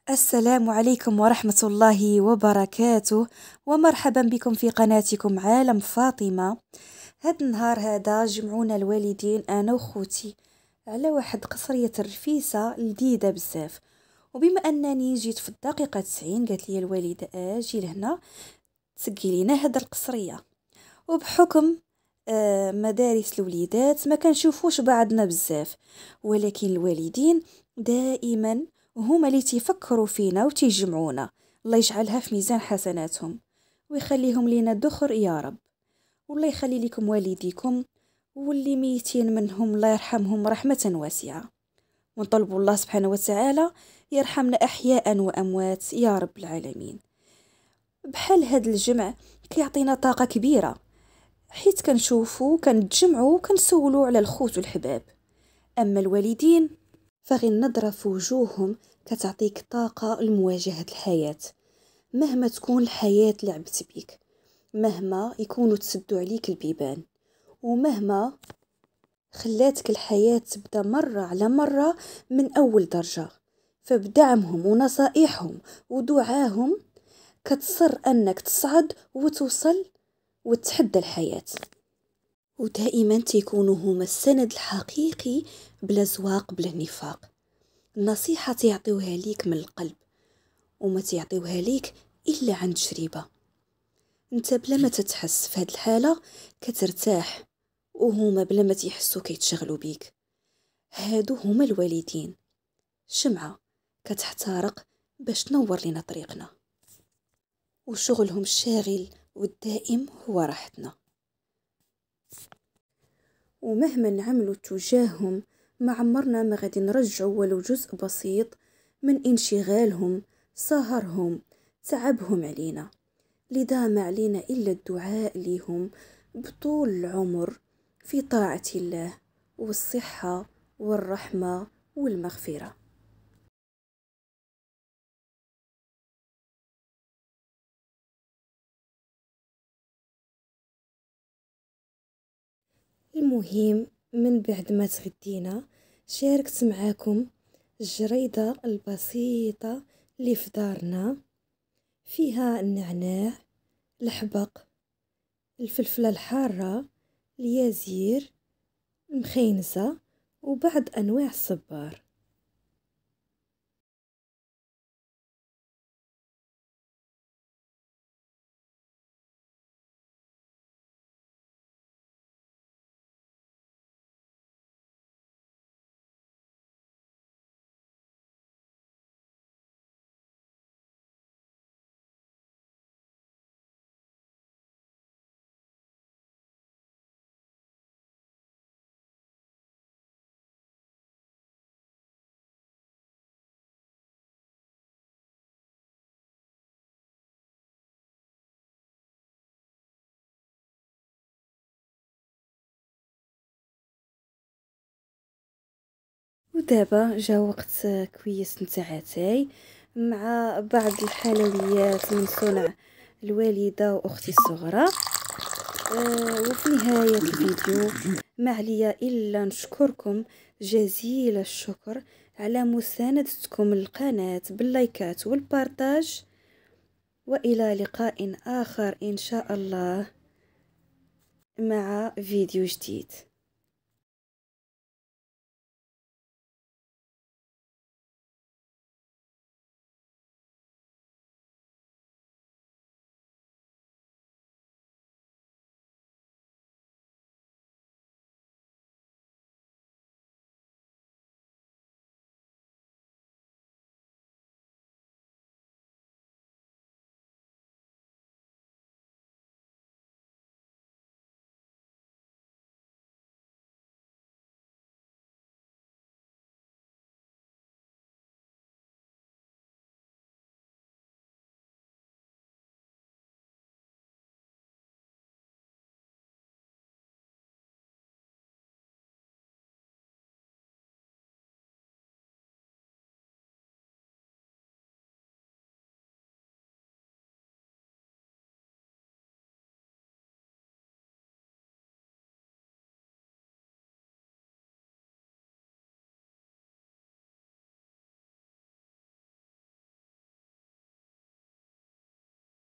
السلام عليكم ورحمة الله وبركاته، ومرحبا بكم في قناتكم عالم فاطمة. هاد النهار هذا جمعونا الوالدين أنا وخوتي على واحد قصرية الرفيسة لذيذة بزاف. وبما أنني جيت في الدقيقة 90 قالت لي الوالدة أجي لهنا تسقي لينا هاد القصرية. وبحكم مدارس الوليدات ما كنشوفوش بعضنا بزاف، ولكن الوالدين دائما وهما اللي تيفكروا فينا وتيجمعونا. الله يجعلها في ميزان حسناتهم ويخليهم لينا دخر يا رب. والله يخلي لكم والديكم واللي ميتين منهم الله يرحمهم رحمة واسعة، ونطلب الله سبحانه وتعالى يرحمنا أحياء وأموات يا رب العالمين. بحال هاد الجمع كيعطينا طاقة كبيرة، حيت كنشوفو كنتجمعو كنسولو على الخوت والحباب. أما الوالدين فغي النظرة في وجوههم كتعطيك طاقة لمواجهة الحياة، مهما تكون الحياة لعبت بيك، مهما يكونوا تسدوا عليك البيبان، ومهما خلاتك الحياة تبدا مرة على مرة من أول درجة. فبدعمهم ونصائحهم ودعاهم كتصر أنك تصعد وتوصل وتحدى الحياة. ودائما تيكونوا هما السند الحقيقي بلا زواق بلا نفاق. النصيحة تيعطيوها ليك من القلب، وما تيعطيوها ليك إلا عن تجربة. انت بلا ما تتحس في هاد الحالة كترتاح، وهما بلا ما تيحسوا كيتشغلوا بيك. هادو هما الوالدين، شمعة كتحترق باش تنور لنا طريقنا، وشغلهم الشاغل والدائم هو راحتنا. ومهما نعملوا تجاههم ما عمرنا ما غادي نرجعوا ولو جزء بسيط من انشغالهم، سهرهم، تعبهم علينا. لذا ما علينا إلا الدعاء لهم بطول العمر في طاعة الله والصحة والرحمة والمغفرة. المهم من بعد ما تغدينا شاركت معاكم الجريدة البسيطة اللي في دارنا، فيها النعناع، الحبق، الفلفلة الحارة، اليازير، المخينزة، وبعض أنواع الصبار. ودابا جا وقت كويس نتاع اتاي مع بعض الحلويات من صنع الوالدة واختي الصغرى. وفي نهاية الفيديو ما عليا الا نشكركم جزيل الشكر على مساندتكم للقناة باللايكات والبارتاج، والى لقاء اخر ان شاء الله مع فيديو جديد.